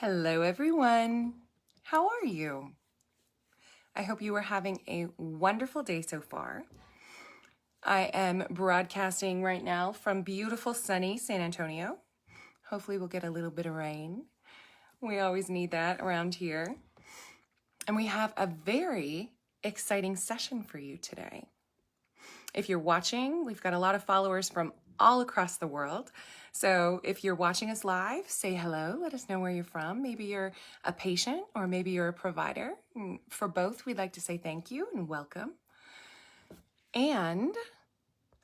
Hello, everyone. How are you? I hope you are having a wonderful day so far. I am broadcasting right now from beautiful sunny San Antonio. Hopefully, we'll get a little bit of rain. We always need that around here. And we have a very exciting session for you today. If you're watching, we've got a lot of followers from all across the world. So if you're watching us live, say hello. Let us know where you're from. Maybe you're a patient or maybe you're a provider. For both, we'd like to say thank you and welcome. And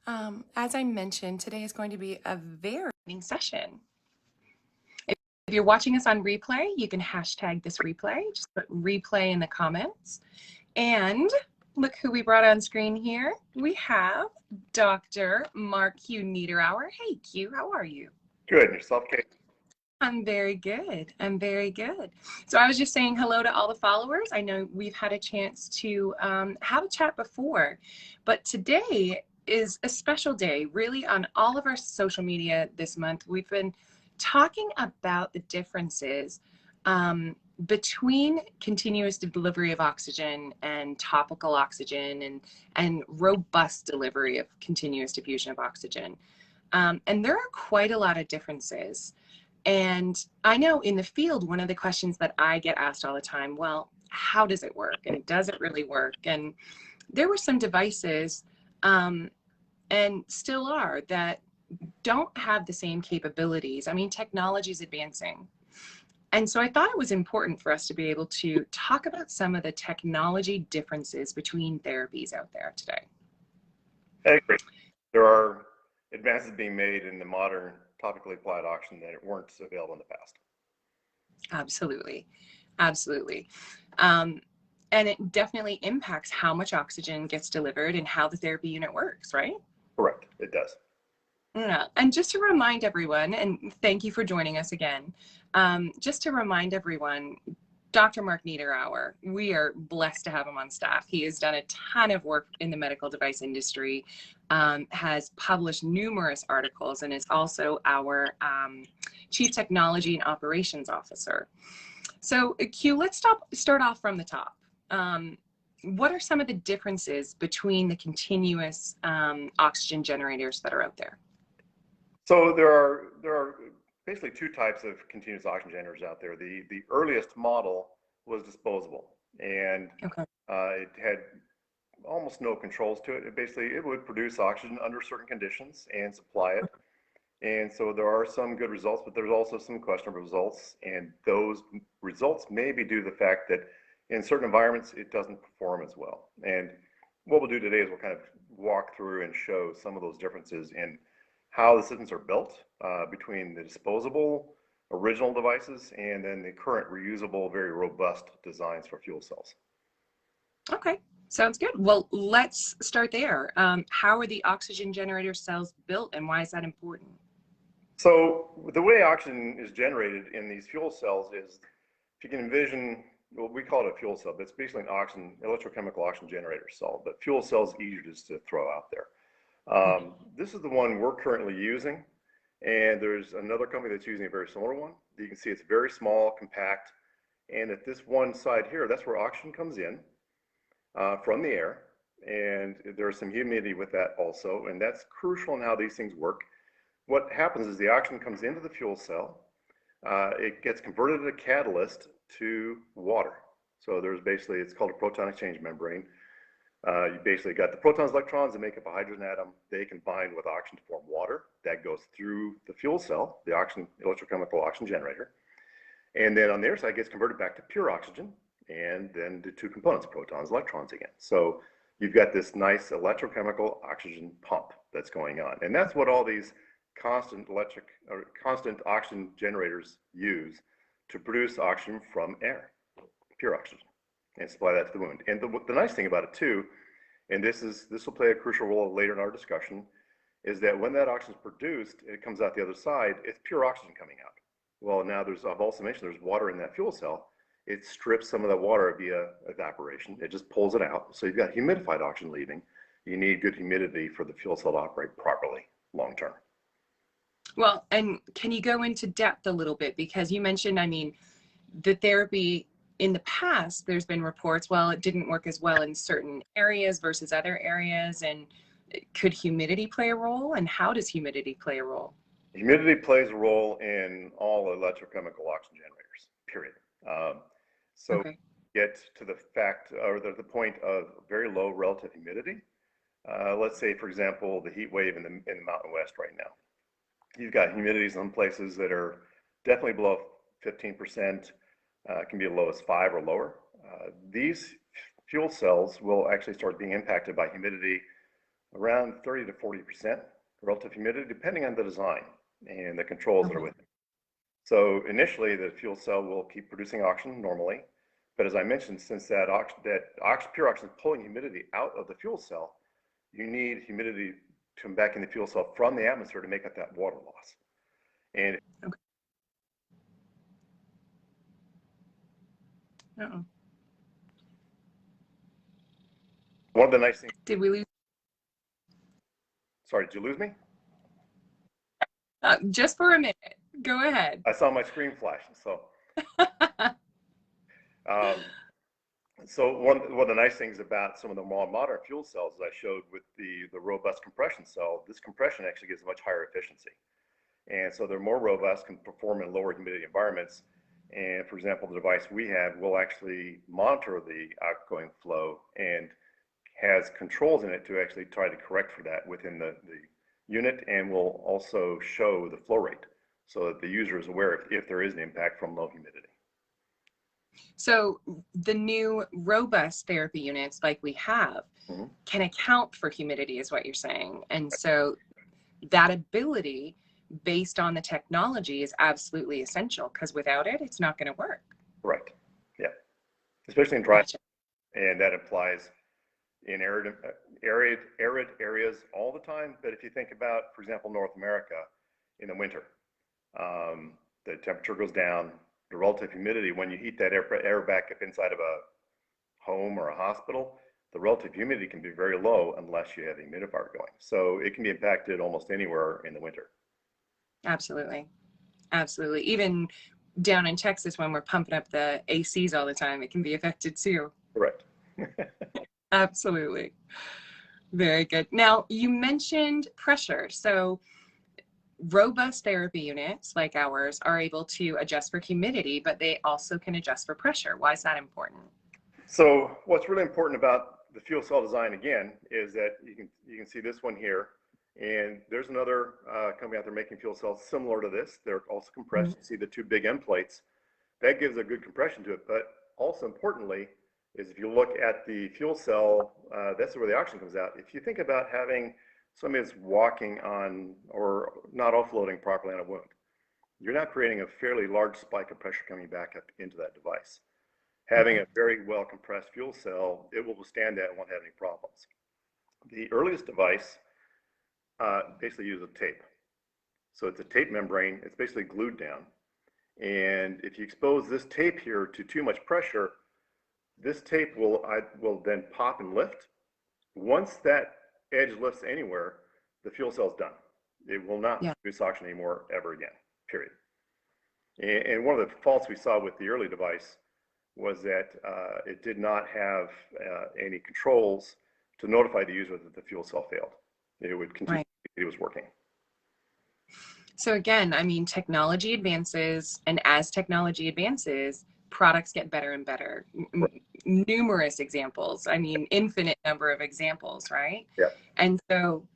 as I mentioned, today is going to be a very exciting session. If you're watching us on replay, you can hashtag this replay. Just put replay in the comments. And look who we brought on screen here. We have Dr. Mark Q. Niederauer. Hey, Q, how are you? Good. And yourself, Kate? I'm very good. I'm very good. So I was just saying hello to all the followers. I know we've had a chance to have a chat before, but today is a special day, really, on all of our social media this month. We've been talking about the differences between continuous delivery of oxygen and topical oxygen and robust delivery of continuous diffusion of oxygen. And there are quite a lot of differences. And I know in the field, one of the questions that I get asked all the time, well, how does it work? And does it really work? And there were some devices, and still are, that don't have the same capabilities. I mean, technology is advancing. And so I thought it was important for us to be able to talk about some of the technology differences between therapies out there today. I agree. There are advances being made in the modern topically applied oxygen that weren't available in the past. Absolutely. Absolutely. And it definitely impacts how much oxygen gets delivered and how the therapy unit works, right? Correct. It does. Yeah. And just to remind everyone, and thank you for joining us again, just to remind everyone, Dr. Mark Niederauer, we are blessed to have him on staff. He has done a ton of work in the medical device industry, has published numerous articles, and is also our Chief Technology and Operations Officer. So Q, let's start off from the top. What are some of the differences between the continuous oxygen generators that are out there? So there are basically two types of continuous oxygen generators out there. The earliest model was disposable, and Okay. it had almost no controls to it. It would produce oxygen under certain conditions and supply it. And so there are some good results, but there's also some questionable results. And those results may be due to the fact that in certain environments, it doesn't perform as well. And what we'll do today is we'll kind of walk through and show some of those differences in how the systems are built between the disposable original devices and then the current reusable, very robust designs for fuel cells. Okay, sounds good. Well, let's start there. How are the oxygen generator cells built, and why is that important? So the way oxygen is generated in these fuel cells is, if you can envision, well, we call it a fuel cell, but it's basically an electrochemical oxygen generator cell. But fuel cells is easier just to throw out there. This is the one we're currently using, and there's another company that's using a very similar one. You can see it's very small, compact, and at this one side here, that's where oxygen comes in from the air, and there's some humidity with that also, and that's crucial in how these things work. What happens is the oxygen comes into the fuel cell, it gets converted as a catalyst to water. So there's basically, it's called a proton exchange membrane. You basically got the protons, electrons that make up a hydrogen atom. They combine with oxygen to form water. That goes through the fuel cell, the electrochemical oxygen generator. And then on their side, it gets converted back to pure oxygen, and then the two components, protons, electrons again. So you've got this nice electrochemical oxygen pump that's going on. And that's what all these constant oxygen generators use to produce oxygen from air, pure oxygen, and supply that to the wound. And the nice thing about it too, and this will play a crucial role later in our discussion, is that when that oxygen is produced, it comes out the other side, it's pure oxygen coming out. Well, now I've also mentioned there's water in that fuel cell. It strips some of that water via evaporation. It just pulls it out. So you've got humidified oxygen leaving. You need good humidity for the fuel cell to operate properly long term. Well, and can you go into depth a little bit? Because you mentioned, I mean, the therapy in the past, there's been reports, well, it didn't work as well in certain areas versus other areas. And could humidity play a role? And how does humidity play a role? Humidity plays a role in all electrochemical oxygen generators, period. So Okay. get to the fact or the point of very low relative humidity. Let's say, for example, the heat wave in the Mountain West right now. You've got humidities in places that are definitely below 15%, can be as low as 5 or lower. These fuel cells will actually start being impacted by humidity around 30 to 40% relative humidity, depending on the design and the controls that are with it. So initially, the fuel cell will keep producing oxygen normally, but as I mentioned, since that pure oxygen is pulling humidity out of the fuel cell, you need humidity to come back in the fuel cell from the atmosphere to make up that water loss. And one of the nice things. Did we lose? Sorry, did you lose me? Just for a minute. Go ahead. I saw my screen flash. So, so one of the nice things about some of the more modern fuel cells that I showed with the robust compression cell, this compression actually gives a much higher efficiency. And so they're more robust, can perform in lower humidity environments. And for example, the device we have will actually monitor the outgoing flow and has controls in it to actually try to correct for that within the unit, and will also show the flow rate so that the user is aware if there is an impact from low humidity. So the new robust therapy units like we have can account for humidity is what you're saying. And so that ability based on the technology is absolutely essential, because without it, it's not going to work. Right. Yeah. Especially in dry, Gotcha. and that applies in arid areas all the time. But if you think about, for example, North America in the winter, the temperature goes down, the relative humidity, when you heat that air back up inside of a home or a hospital, the relative humidity can be very low unless you have a humidifier going. So it can be impacted almost anywhere in the winter. Absolutely. Absolutely. Even down in Texas, when we're pumping up the ACs all the time, it can be affected too. Correct. Absolutely. Very good. Now, you mentioned pressure. So robust therapy units like ours are able to adjust for humidity, but they also can adjust for pressure. Why is that important? So what's really important about the fuel cell design, again, is that you can see this one here, and there's another company out there making fuel cells similar to this. They're also compressed. You see the two big end plates. That gives a good compression to it, but also importantly is if you look at the fuel cell, that's where the oxygen comes out. If you think about having somebody that's walking on or not offloading properly on a wound, you're now creating a fairly large spike of pressure coming back up into that device. Having a very well compressed fuel cell, it will withstand that and won't have any problems. The earliest device basically uses a tape. So it's a tape membrane, it's basically glued down. And if you expose this tape here to too much pressure, this tape will then pop and lift. Once that edge lifts anywhere, the fuel cell is done. It will not produce oxygen anymore ever again, period. And one of the faults we saw with the early device was that it did not have any controls to notify the user that the fuel cell failed. It would continue, it was working. So again, I mean, technology advances, and as technology advances, products get better and better. Numerous examples. I mean, infinite number of examples, right? Yeah. And so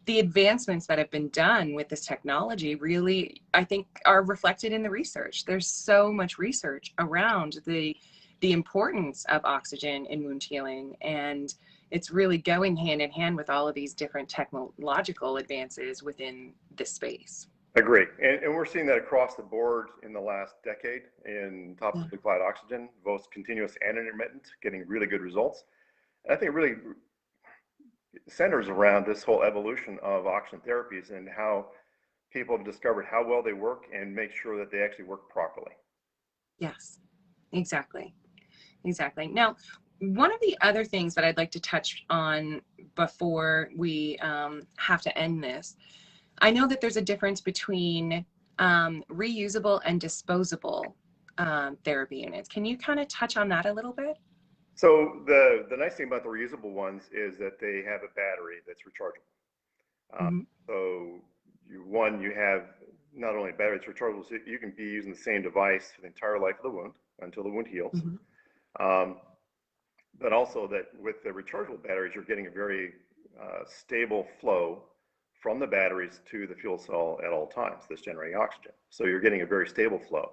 the advancements that have been done with this technology really, I think, are reflected in the research. There's so much research around the importance of oxygen in wound healing, and it's really going hand in hand with all of these different technological advances within this space. Agree. And we're seeing that across the board in the last decade in topically applied oxygen, both continuous and intermittent, getting really good results. And I think it really centers around this whole evolution of oxygen therapies and how people have discovered how well they work and make sure that they actually work properly. Yes, exactly. Exactly. Now, one of the other things that I'd like to touch on before we have to end this, I know that there's a difference between reusable and disposable therapy units. Can you kind of touch on that a little bit? So the nice thing about the reusable ones is that they have a battery that's rechargeable. Mm-hmm. So you have not only battery that's rechargeable, so you can be using the same device for the entire life of the wound until the wound heals. Mm-hmm. Um, but also that with the rechargeable batteries, you're getting a very stable flow from the batteries to the fuel cell at all times that's generating oxygen. So you're getting a very stable flow,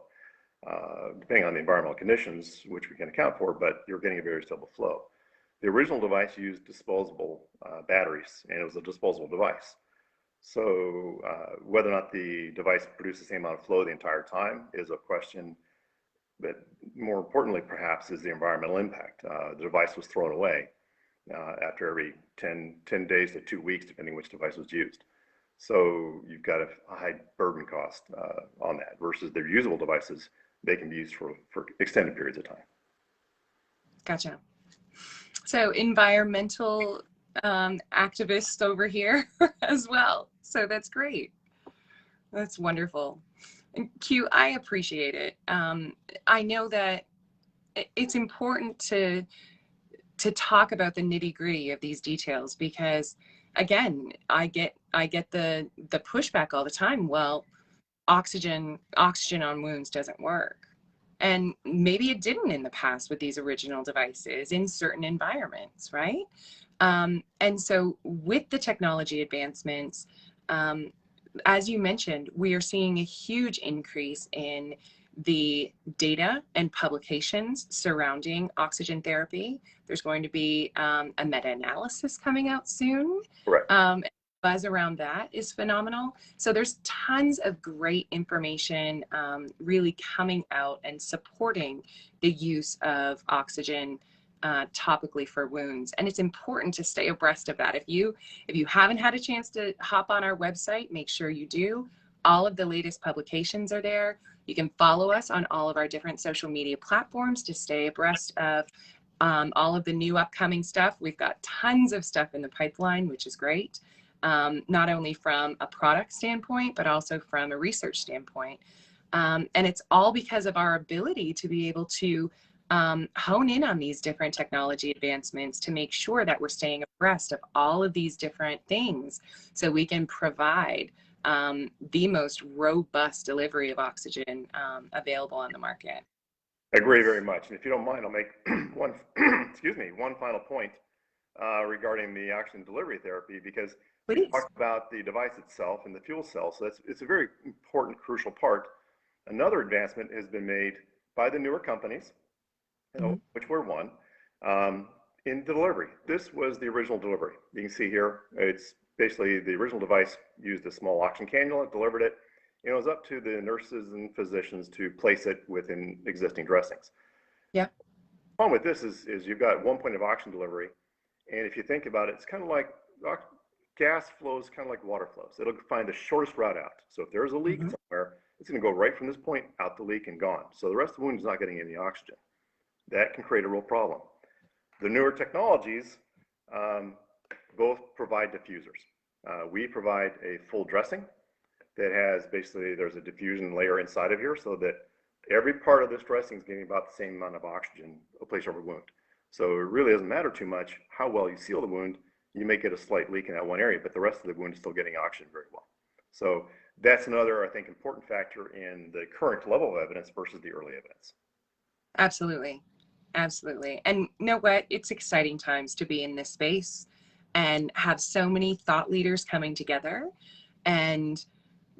depending on the environmental conditions, which we can account for, but you're getting a very stable flow. The original device used disposable batteries, and it was a disposable device. So whether or not the device produced the same amount of flow the entire time is a question, but more importantly, perhaps, is the environmental impact. The device was thrown away after every 10 days to 2 weeks, depending which device was used. So you've got a high burden cost on that versus the reusable devices. They can be used for extended periods of time. Gotcha. So environmental activists over here as well. So that's great. That's wonderful. And Q, I appreciate it. I know that it's important to talk about the nitty-gritty of these details because, again, I get the pushback all the time. Well, oxygen on wounds doesn't work. And maybe it didn't in the past with these original devices in certain environments, right? And so with the technology advancements, as you mentioned, we are seeing a huge increase in the data and publications surrounding oxygen therapy. There's going to be a meta-analysis coming out soon. Correct. Buzz around that is phenomenal. So there's tons of great information really coming out and supporting the use of oxygen topically for wounds. And it's important to stay abreast of that. If you haven't had a chance to hop on our website, make sure you do. All of the latest publications are there. You can follow us on all of our different social media platforms to stay abreast of all of the new upcoming stuff. We've got tons of stuff in the pipeline, which is great. Not only from a product standpoint, but also from a research standpoint. And it's all because of our ability to be able to hone in on these different technology advancements to make sure that we're staying abreast of all of these different things so we can provide the most robust delivery of oxygen available on the market. I agree very much. And if you don't mind, I'll make one, one final point regarding the oxygen delivery therapy, because Please. we talked about the device itself and the fuel cell. So it's a very important, crucial part. Another advancement has been made by the newer companies, which we're one, in delivery. This was the original delivery. You can see here, it's basically the original device used a small oxygen cannula, delivered it. It was up to the nurses and physicians to place it within existing dressings. Yeah. The problem with this is you've got one point of oxygen delivery, and if you think about it, it's kind of like gas flows, kind of like water flows. It'll find the shortest route out. So if there's a leak somewhere, it's going to go right from this point out the leak and gone. So the rest of the wound is not getting any oxygen. That can create a real problem. The newer technologies both provide diffusers. We provide a full dressing that has basically, there's a diffusion layer inside of here so that every part of this dressing is getting about the same amount of oxygen placed over the wound. So it really doesn't matter too much how well you seal the wound. You may get a slight leak in that one area, but the rest of the wound is still getting oxygen very well. So that's another, I think, important factor in the current level of evidence versus the early evidence. Absolutely. Absolutely. And you know what? It's exciting times to be in this space and have so many thought leaders coming together and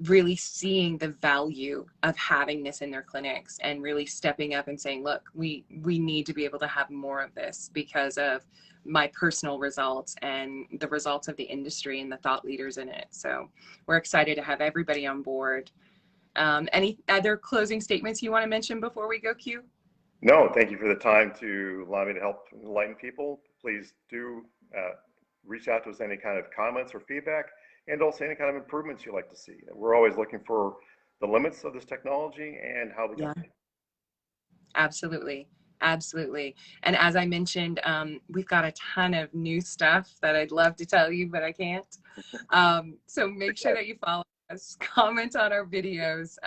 really seeing the value of having this in their clinics and really stepping up and saying, look, we need to be able to have more of this because of my personal results and the results of the industry and the thought leaders in it. So we're excited to have everybody on board. Any other closing statements you want to mention before we go, Q? No, thank you for the time to allow me to help enlighten people. Please do reach out to us any kind of comments or feedback, and also any kind of improvements you'd like to see. We're always looking for the limits of this technology and how we can. Yeah. Absolutely. Absolutely. And as I mentioned, we've got a ton of new stuff that I'd love to tell you, but I can't. So make sure that you follow us, comment on our videos.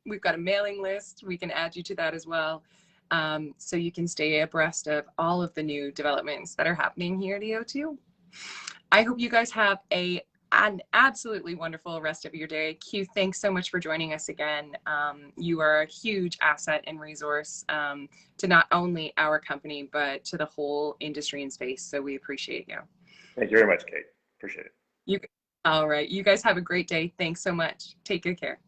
We've got a mailing list. We can add you to that as well. So you can stay abreast of all of the new developments that are happening here at EO2. I hope you guys have an absolutely wonderful rest of your day. Q, thanks so much for joining us again. You are a huge asset and resource to not only our company, but to the whole industry and space. So we appreciate you. Thank you very much, Kate. Appreciate it. All right. You guys have a great day. Thanks so much. Take good care.